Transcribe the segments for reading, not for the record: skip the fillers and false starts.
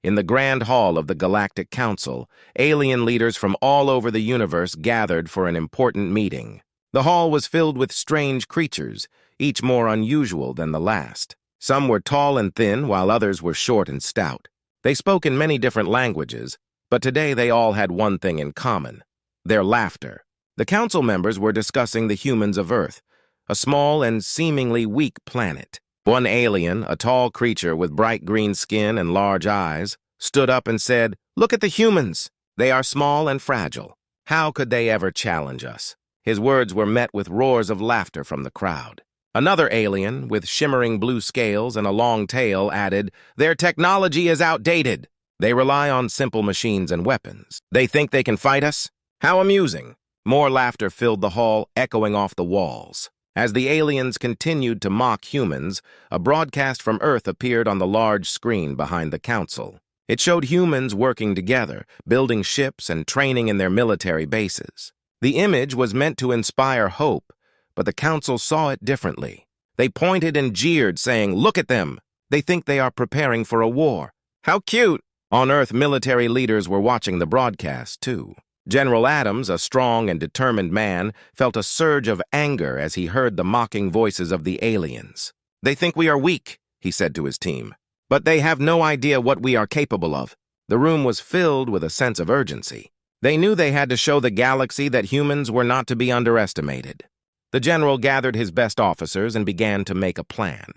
In the Grand Hall of the Galactic Council, alien leaders from all over the universe gathered for an important meeting. The hall was filled with strange creatures, each more unusual than the last. Some were tall and thin, while others were short and stout. They spoke in many different languages, but today they all had one thing in common: their laughter. The council members were discussing the humans of Earth, a small and seemingly weak planet. One alien, a tall creature with bright green skin and large eyes, stood up and said, "Look at the humans. They are small and fragile. How could they ever challenge us?" His words were met with roars of laughter from the crowd. Another alien, with shimmering blue scales and a long tail, added, "Their technology is outdated. They rely on simple machines and weapons. They think they can fight us? How amusing." More laughter filled the hall, echoing off the walls. As the aliens continued to mock humans, a broadcast from Earth appeared on the large screen behind the council. It showed humans working together, building ships and training in their military bases. The image was meant to inspire hope, but the council saw it differently. They pointed and jeered, saying, "Look at them. They think they are preparing for a war. How cute!" On Earth, military leaders were watching the broadcast, too. General Adams, a strong and determined man, felt a surge of anger as he heard the mocking voices of the aliens. "They think we are weak," he said to his team. "But they have no idea what we are capable of." The room was filled with a sense of urgency. They knew they had to show the galaxy that humans were not to be underestimated. The general gathered his best officers and began to make a plan.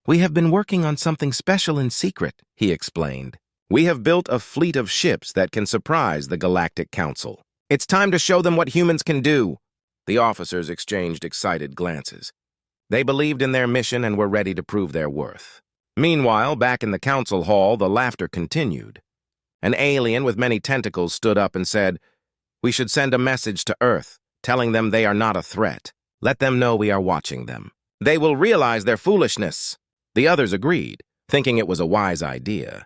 "We have been working on something special in secret," he explained. "We have built a fleet of ships that can surprise the Galactic Council. It's time to show them what humans can do." The officers exchanged excited glances. They believed in their mission and were ready to prove their worth. Meanwhile, back in the council hall, the laughter continued. An alien with many tentacles stood up and said, "We should send a message to Earth, telling them they are not a threat. Let them know we are watching them. They will realize their foolishness." The others agreed, thinking it was a wise idea.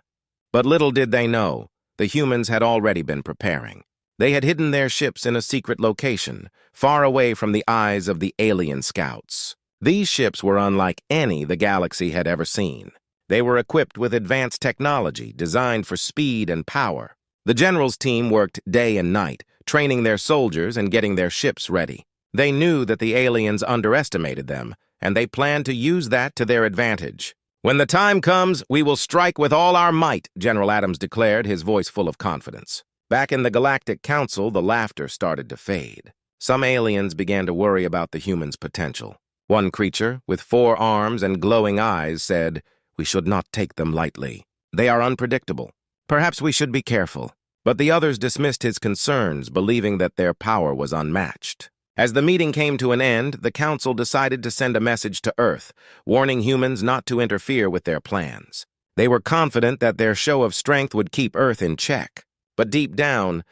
But little did they know, the humans had already been preparing. They had hidden their ships in a secret location, far away from the eyes of the alien scouts. These ships were unlike any the galaxy had ever seen. They were equipped with advanced technology designed for speed and power. The general's team worked day and night, training their soldiers and getting their ships ready. They knew that the aliens underestimated them, and they planned to use that to their advantage. "When the time comes, we will strike with all our might," General Adams declared, his voice full of confidence. Back in the Galactic Council, the laughter started to fade. Some aliens began to worry about the humans' potential. One creature, with 4 arms and glowing eyes, said, "We should not take them lightly. They are unpredictable. Perhaps we should be careful." But the others dismissed his concerns, believing that their power was unmatched. As the meeting came to an end, the council decided to send a message to Earth, warning humans not to interfere with their plans. They were confident that their show of strength would keep Earth in check. But deep down,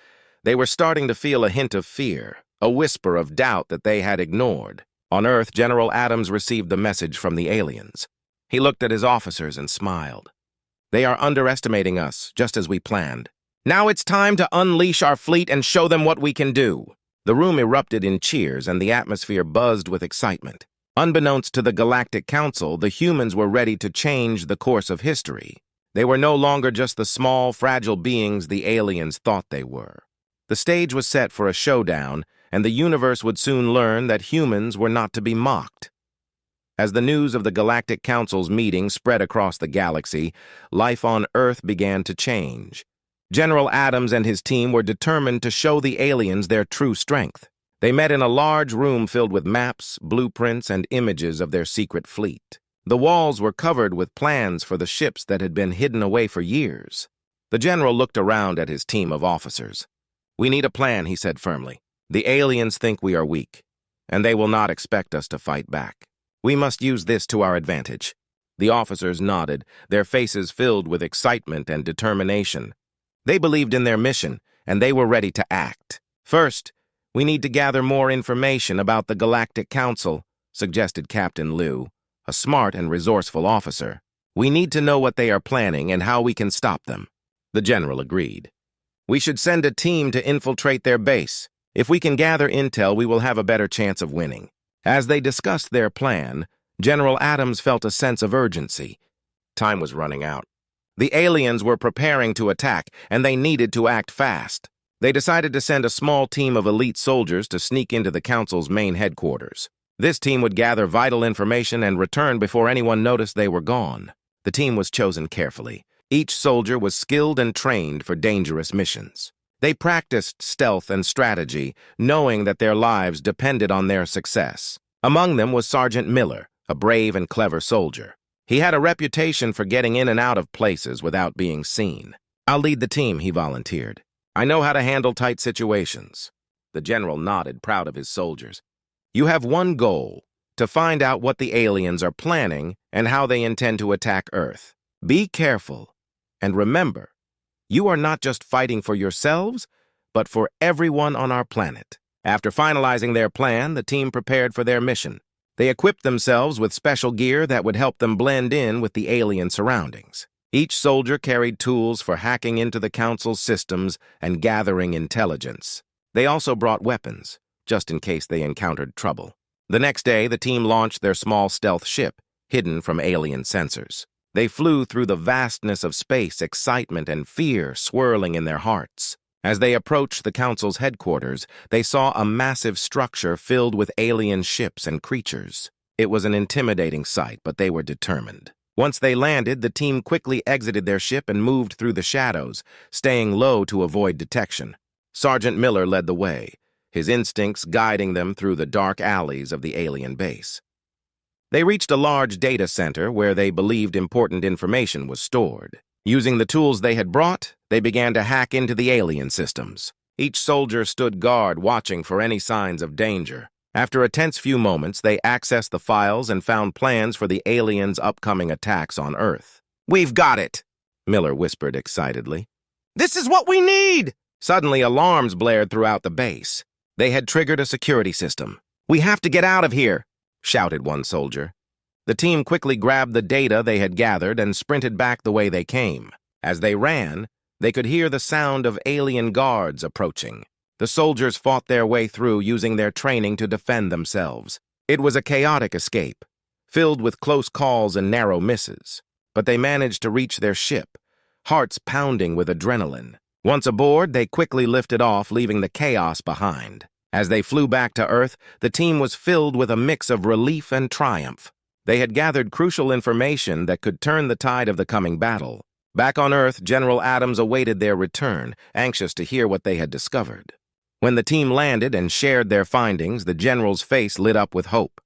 they were starting to feel a hint of fear, a whisper of doubt that they had ignored. On Earth, General Adams received the message from the aliens. He looked at his officers and smiled. "They are underestimating us, just as we planned. Now it's time to unleash our fleet and show them what we can do." The room erupted in cheers, and the atmosphere buzzed with excitement. Unbeknownst to the Galactic Council, the humans were ready to change the course of history. They were no longer just the small, fragile beings the aliens thought they were. The stage was set for a showdown, and the universe would soon learn that humans were not to be mocked. As the news of the Galactic Council's meeting spread across the galaxy, life on Earth began to change. General Adams and his team were determined to show the aliens their true strength. They met in a large room filled with maps, blueprints, and images of their secret fleet. The walls were covered with plans for the ships that had been hidden away for years. The general looked around at his team of officers. "We need a plan," he said firmly. "The aliens think we are weak, and they will not expect us to fight back. We must use this to our advantage." The officers nodded, their faces filled with excitement and determination. They believed in their mission, and they were ready to act. "First, we need to gather more information about the Galactic Council," suggested Captain Liu, a smart and resourceful officer. "We need to know what they are planning and how we can stop them." The general agreed. "We should send a team to infiltrate their base. If we can gather intel, we will have a better chance of winning." As they discussed their plan, General Adams felt a sense of urgency. Time was running out. The aliens were preparing to attack, and they needed to act fast. They decided to send a small team of elite soldiers to sneak into the Council's main headquarters. This team would gather vital information and return before anyone noticed they were gone. The team was chosen carefully. Each soldier was skilled and trained for dangerous missions. They practiced stealth and strategy, knowing that their lives depended on their success. Among them was Sergeant Miller, a brave and clever soldier. He had a reputation for getting in and out of places without being seen. "I'll lead the team," he volunteered. "I know how to handle tight situations." The general nodded, proud of his soldiers. "You have one goal: to find out what the aliens are planning and how they intend to attack Earth. Be careful, and remember, you are not just fighting for yourselves, but for everyone on our planet." After finalizing their plan, the team prepared for their mission. They equipped themselves with special gear that would help them blend in with the alien surroundings. Each soldier carried tools for hacking into the Council's systems and gathering intelligence. They also brought weapons, just in case they encountered trouble. The next day, the team launched their small stealth ship, hidden from alien sensors. They flew through the vastness of space, excitement and fear swirling in their hearts. As they approached the Council's headquarters, they saw a massive structure filled with alien ships and creatures. It was an intimidating sight, but they were determined. Once they landed, the team quickly exited their ship and moved through the shadows, staying low to avoid detection. Sergeant Miller led the way, his instincts guiding them through the dark alleys of the alien base. They reached a large data center where they believed important information was stored. Using the tools they had brought, they began to hack into the alien systems. Each soldier stood guard, watching for any signs of danger. After a tense few moments, they accessed the files and found plans for the aliens' upcoming attacks on Earth. "We've got it," Miller whispered excitedly. "This is what we need!" Suddenly, alarms blared throughout the base. They had triggered a security system. "We have to get out of here," shouted one soldier. The team quickly grabbed the data they had gathered and sprinted back the way they came. As they ran, they could hear the sound of alien guards approaching. The soldiers fought their way through, using their training to defend themselves. It was a chaotic escape, filled with close calls and narrow misses. But they managed to reach their ship, hearts pounding with adrenaline. Once aboard, they quickly lifted off, leaving the chaos behind. As they flew back to Earth, the team was filled with a mix of relief and triumph. They had gathered crucial information that could turn the tide of the coming battle. Back on Earth, General Adams awaited their return, anxious to hear what they had discovered. When the team landed and shared their findings, the general's face lit up with hope.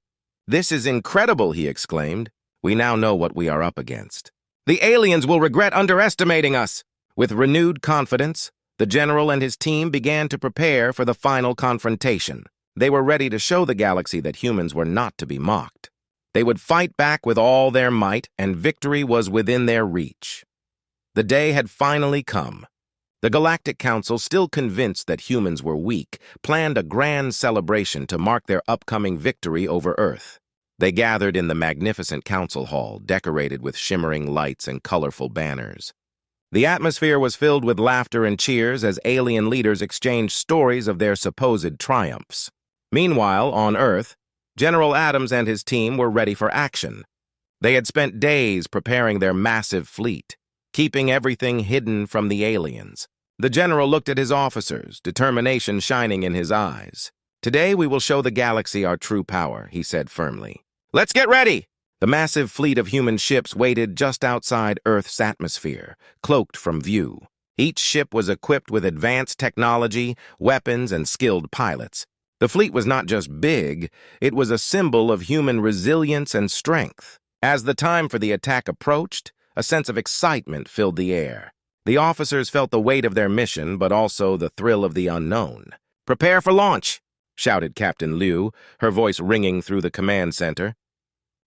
"This is incredible," he exclaimed. "We now know what we are up against. The aliens will regret underestimating us." With renewed confidence, the general and his team began to prepare for the final confrontation. They were ready to show the galaxy that humans were not to be mocked. They would fight back with all their might, and victory was within their reach. The day had finally come. The Galactic Council, still convinced that humans were weak, planned a grand celebration to mark their upcoming victory over Earth. They gathered in the magnificent council hall, decorated with shimmering lights and colorful banners. The atmosphere was filled with laughter and cheers as alien leaders exchanged stories of their supposed triumphs. Meanwhile, on Earth, General Adams and his team were ready for action. They had spent days preparing their massive fleet, keeping everything hidden from the aliens. The general looked at his officers, determination shining in his eyes. "Today we will show the galaxy our true power," he said firmly. "Let's get ready!" The massive fleet of human ships waited just outside Earth's atmosphere, cloaked from view. Each ship was equipped with advanced technology, weapons, and skilled pilots. The fleet was not just big, it was a symbol of human resilience and strength. As the time for the attack approached, a sense of excitement filled the air. The officers felt the weight of their mission, but also the thrill of the unknown. "Prepare for launch!" shouted Captain Liu, her voice ringing through the command center.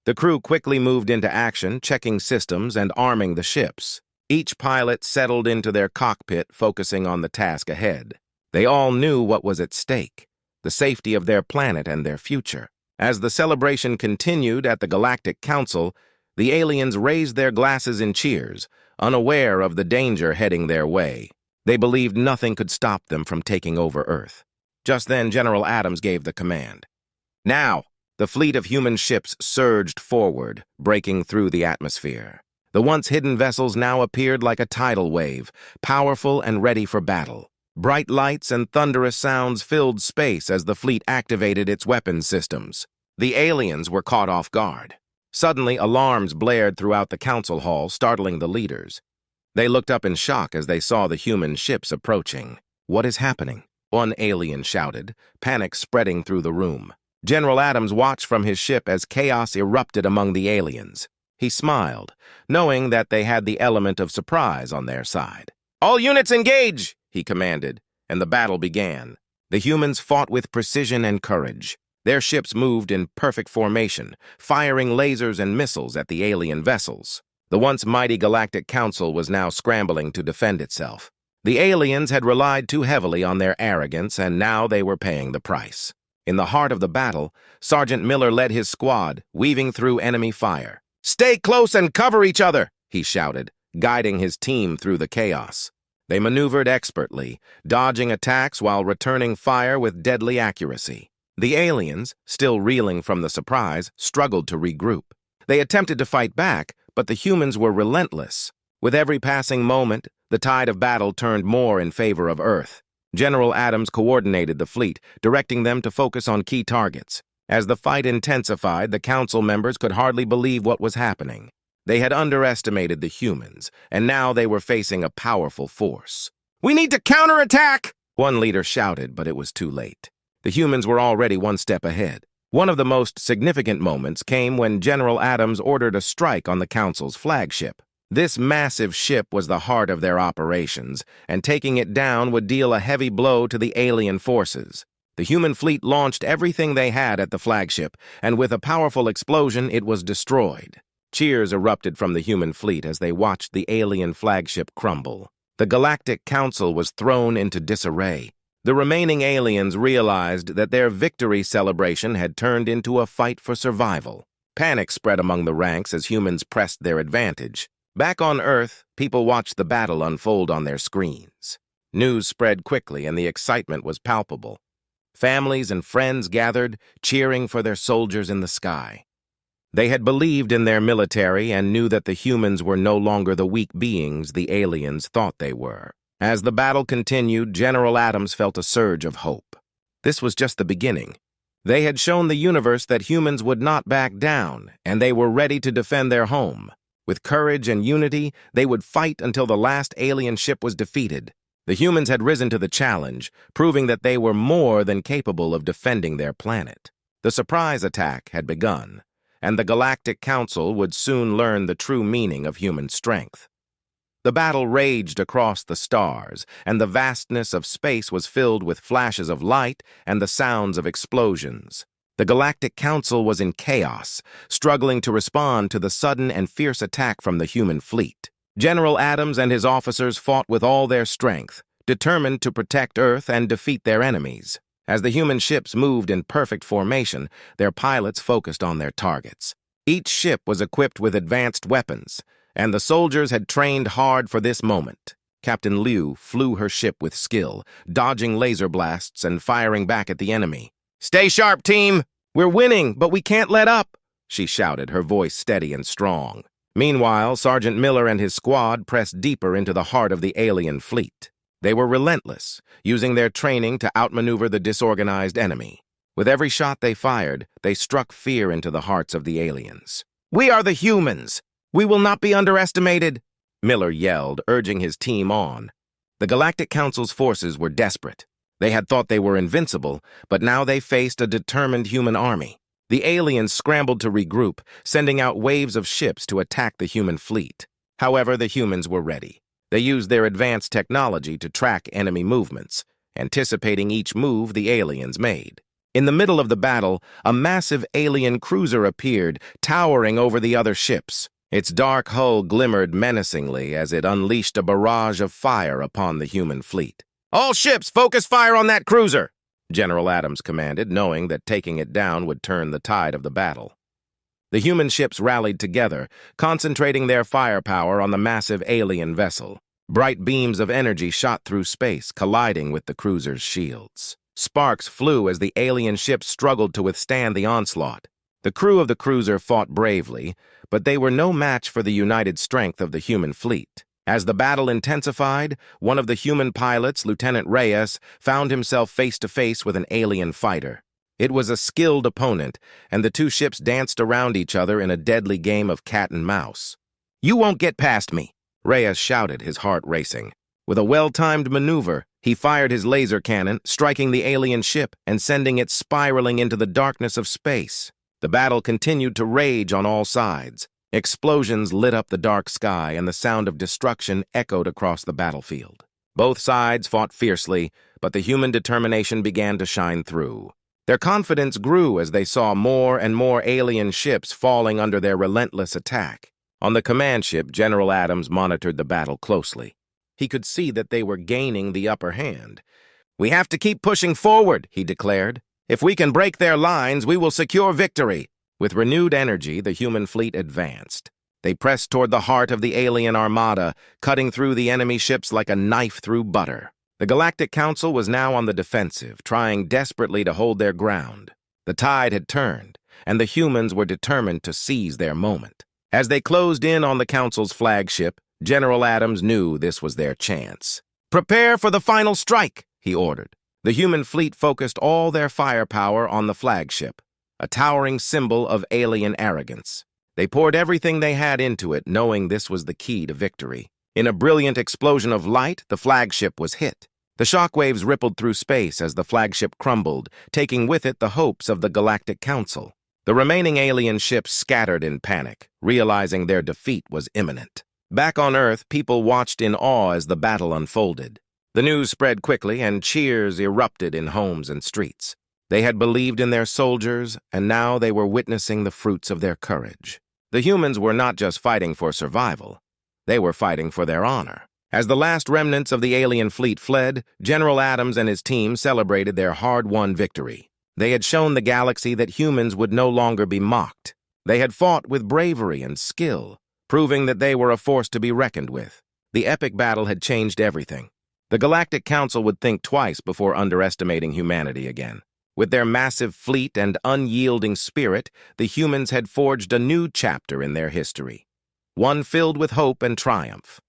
The crew quickly moved into action, checking systems and arming the ships. Each pilot settled into their cockpit, focusing on the task ahead. They all knew what was at stake: the safety of their planet and their future. As the celebration continued at the Galactic Council, the aliens raised their glasses in cheers, unaware of the danger heading their way. They believed nothing could stop them from taking over Earth. Just then, General Adams gave the command. Now, the fleet of human ships surged forward, breaking through the atmosphere. The once hidden vessels now appeared like a tidal wave, powerful and ready for battle. Bright lights and thunderous sounds filled space as the fleet activated its weapons systems. The aliens were caught off guard. Suddenly, alarms blared throughout the council hall, startling the leaders. They looked up in shock as they saw the human ships approaching. "What is happening?" one alien shouted, panic spreading through the room. General Adams watched from his ship as chaos erupted among the aliens. He smiled, knowing that they had the element of surprise on their side. "All units engage!" he commanded, and the battle began. The humans fought with precision and courage. Their ships moved in perfect formation, firing lasers and missiles at the alien vessels. The once mighty Galactic Council was now scrambling to defend itself. The aliens had relied too heavily on their arrogance, and now they were paying the price. In the heart of the battle, Sergeant Miller led his squad, weaving through enemy fire. "Stay close and cover each other," he shouted, guiding his team through the chaos. They maneuvered expertly, dodging attacks while returning fire with deadly accuracy. The aliens, still reeling from the surprise, struggled to regroup. They attempted to fight back, but the humans were relentless. With every passing moment, the tide of battle turned more in favor of Earth. General Adams coordinated the fleet, directing them to focus on key targets. As the fight intensified, the council members could hardly believe what was happening. They had underestimated the humans, and now they were facing a powerful force. "We need to counterattack!" one leader shouted, but it was too late. The humans were already one step ahead. One of the most significant moments came when General Adams ordered a strike on the council's flagship. This massive ship was the heart of their operations, and taking it down would deal a heavy blow to the alien forces. The human fleet launched everything they had at the flagship, and with a powerful explosion, it was destroyed. Cheers erupted from the human fleet as they watched the alien flagship crumble. The Galactic Council was thrown into disarray. The remaining aliens realized that their victory celebration had turned into a fight for survival. Panic spread among the ranks as humans pressed their advantage. Back on Earth, people watched the battle unfold on their screens. News spread quickly and the excitement was palpable. Families and friends gathered, cheering for their soldiers in the sky. They had believed in their military and knew that the humans were no longer the weak beings the aliens thought they were. As the battle continued, General Adams felt a surge of hope. This was just the beginning. They had shown the universe that humans would not back down, and they were ready to defend their home. With courage and unity, they would fight until the last alien ship was defeated. The humans had risen to the challenge, proving that they were more than capable of defending their planet. The surprise attack had begun, and the Galactic Council would soon learn the true meaning of human strength. The battle raged across the stars, and the vastness of space was filled with flashes of light and the sounds of explosions. The Galactic Council was in chaos, struggling to respond to the sudden and fierce attack from the human fleet. General Adams and his officers fought with all their strength, determined to protect Earth and defeat their enemies. As the human ships moved in perfect formation, their pilots focused on their targets. Each ship was equipped with advanced weapons, and the soldiers had trained hard for this moment. Captain Liu flew her ship with skill, dodging laser blasts and firing back at the enemy. "Stay sharp, team! We're winning, but we can't let up!" she shouted, her voice steady and strong. Meanwhile, Sergeant Miller and his squad pressed deeper into the heart of the alien fleet. They were relentless, using their training to outmaneuver the disorganized enemy. With every shot they fired, they struck fear into the hearts of the aliens. "We are the humans! We will not be underestimated!" Miller yelled, urging his team on. The Galactic Council's forces were desperate. They had thought they were invincible, but now they faced a determined human army. The aliens scrambled to regroup, sending out waves of ships to attack the human fleet. However, the humans were ready. They used their advanced technology to track enemy movements, anticipating each move the aliens made. In the middle of the battle, a massive alien cruiser appeared, towering over the other ships. Its dark hull glimmered menacingly as it unleashed a barrage of fire upon the human fleet. "All ships, focus fire on that cruiser!" General Adams commanded, knowing that taking it down would turn the tide of the battle. The human ships rallied together, concentrating their firepower on the massive alien vessel. Bright beams of energy shot through space, colliding with the cruiser's shields. Sparks flew as the alien ships struggled to withstand the onslaught. The crew of the cruiser fought bravely, but they were no match for the united strength of the human fleet. As the battle intensified, one of the human pilots, Lieutenant Reyes, found himself face to face with an alien fighter. It was a skilled opponent, and the two ships danced around each other in a deadly game of cat and mouse. "You won't get past me," Reyes shouted, his heart racing. With a well-timed maneuver, he fired his laser cannon, striking the alien ship and sending it spiraling into the darkness of space. The battle continued to rage on all sides. Explosions lit up the dark sky, and the sound of destruction echoed across the battlefield. Both sides fought fiercely, but the human determination began to shine through. Their confidence grew as they saw more and more alien ships falling under their relentless attack. On the command ship, General Adams monitored the battle closely. He could see that they were gaining the upper hand. "We have to keep pushing forward," he declared. "If we can break their lines, we will secure victory." With renewed energy, the human fleet advanced. They pressed toward the heart of the alien armada, cutting through the enemy ships like a knife through butter. The Galactic Council was now on the defensive, trying desperately to hold their ground. The tide had turned, and the humans were determined to seize their moment. As they closed in on the Council's flagship, General Adams knew this was their chance. "Prepare for the final strike," he ordered. The human fleet focused all their firepower on the flagship, a towering symbol of alien arrogance. They poured everything they had into it, knowing this was the key to victory. In a brilliant explosion of light, the flagship was hit. The shockwaves rippled through space as the flagship crumbled, taking with it the hopes of the Galactic Council. The remaining alien ships scattered in panic, realizing their defeat was imminent. Back on Earth, people watched in awe as the battle unfolded. The news spread quickly, and cheers erupted in homes and streets. They had believed in their soldiers, and now they were witnessing the fruits of their courage. The humans were not just fighting for survival. They were fighting for their honor. As the last remnants of the alien fleet fled, General Adams and his team celebrated their hard-won victory. They had shown the galaxy that humans would no longer be mocked. They had fought with bravery and skill, proving that they were a force to be reckoned with. The epic battle had changed everything. The Galactic Council would think twice before underestimating humanity again. With their massive fleet and unyielding spirit, the humans had forged a new chapter in their history, one filled with hope and triumph.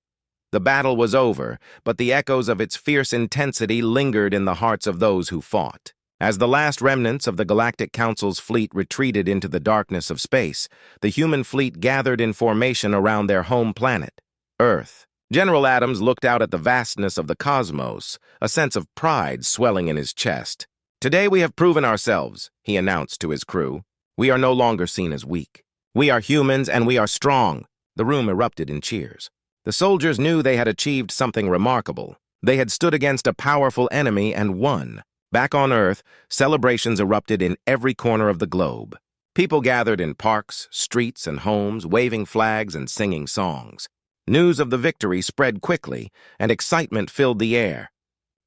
The battle was over, but the echoes of its fierce intensity lingered in the hearts of those who fought. As the last remnants of the Galactic Council's fleet retreated into the darkness of space, the human fleet gathered in formation around their home planet, Earth. General Adams looked out at the vastness of the cosmos, a sense of pride swelling in his chest. "Today we have proven ourselves," he announced to his crew. "We are no longer seen as weak. We are humans and we are strong." The room erupted in cheers. The soldiers knew they had achieved something remarkable. They had stood against a powerful enemy and won. Back on Earth, celebrations erupted in every corner of the globe. People gathered in parks, streets, and homes, waving flags and singing songs. News of the victory spread quickly, and excitement filled the air.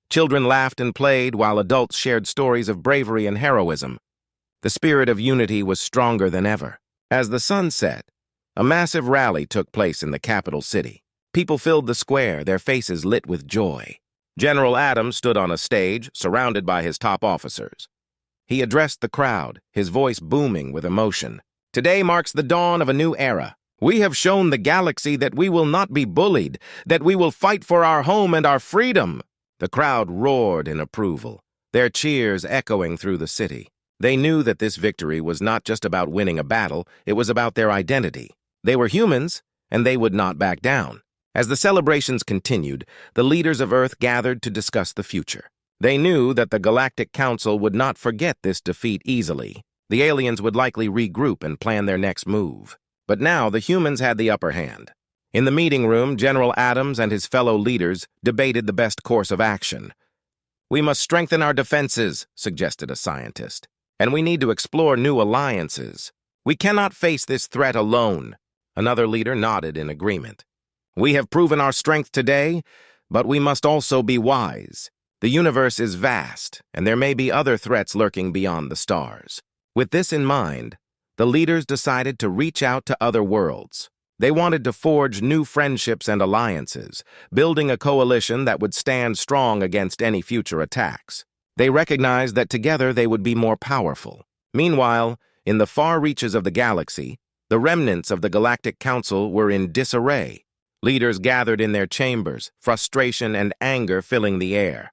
Children laughed and played, while adults shared stories of bravery and heroism. The spirit of unity was stronger than ever. As the sun set, a massive rally took place in the capital city. People filled the square, their faces lit with joy. General Adams stood on a stage, surrounded by his top officers. He addressed the crowd, his voice booming with emotion. "Today marks the dawn of a new era. We have shown the galaxy that we will not be bullied, that we will fight for our home and our freedom." The crowd roared in approval, their cheers echoing through the city. They knew that this victory was not just about winning a battle, it was about their identity. They were humans, and they would not back down. As the celebrations continued, the leaders of Earth gathered to discuss the future. They knew that the Galactic Council would not forget this defeat easily. The aliens would likely regroup and plan their next move. But now the humans had the upper hand. In the meeting room, General Adams and his fellow leaders debated the best course of action. "We must strengthen our defenses," suggested a scientist. "And we need to explore new alliances. We cannot face this threat alone." Another leader nodded in agreement. "We have proven our strength today, but we must also be wise. The universe is vast, and there may be other threats lurking beyond the stars." With this in mind, the leaders decided to reach out to other worlds. They wanted to forge new friendships and alliances, building a coalition that would stand strong against any future attacks. They recognized that together they would be more powerful. Meanwhile, In the far reaches of the galaxy, the remnants of the Galactic Council were in disarray. Leaders gathered in their chambers, frustration and anger filling the air.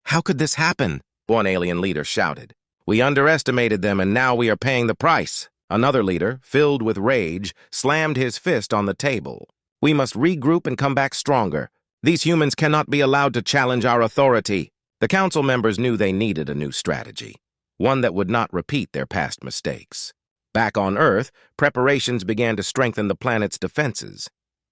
"How could this happen?" one alien leader shouted. "We underestimated them and now we are paying the price." Another leader, filled with rage, slammed his fist on the table. "We must regroup and come back stronger. These humans cannot be allowed to challenge our authority." The council members knew they needed a new strategy, one that would not repeat their past mistakes. Back on Earth, preparations began to strengthen the planet's defenses.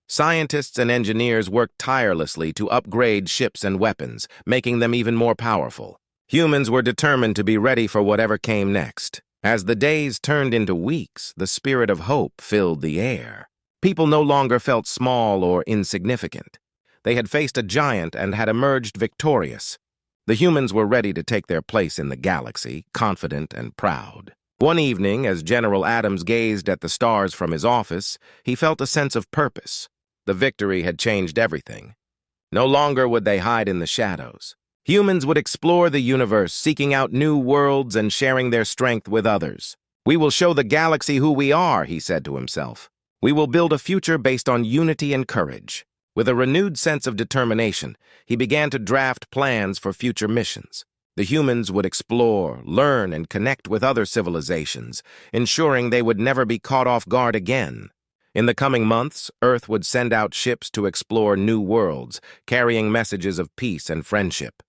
Scientists and engineers worked tirelessly to upgrade ships and weapons, making them even more powerful. Humans were determined to be ready for whatever came next. As the days turned into weeks, the spirit of hope filled the air. People no longer felt small or insignificant. They had faced a giant and had emerged victorious. The humans were ready to take their place in the galaxy, confident and proud. One evening, as General Adams gazed at the stars from his office, he felt a sense of purpose. The victory had changed everything. No longer would they hide in the shadows. Humans would explore the universe, seeking out new worlds and sharing their strength with others. "We will show the galaxy who we are," he said to himself. "We will build a future based on unity and courage." With a renewed sense of determination, he began to draft plans for future missions. The humans would explore, learn, and connect with other civilizations, ensuring they would never be caught off guard again. In the coming months, Earth would send out ships to explore new worlds, carrying messages of peace and friendship.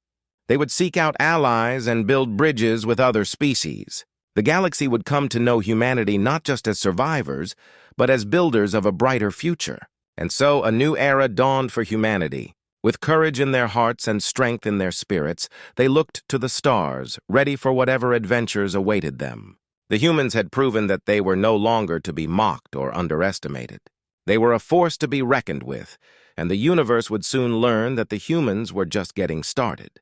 They would seek out allies and build bridges with other species. The galaxy would come to know humanity not just as survivors, but as builders of a brighter future. And so a new era dawned for humanity. With courage in their hearts and strength in their spirits, they looked to the stars, ready for whatever adventures awaited them. The humans had proven that they were no longer to be mocked or underestimated. They were a force to be reckoned with, and the universe would soon learn that the humans were just getting started.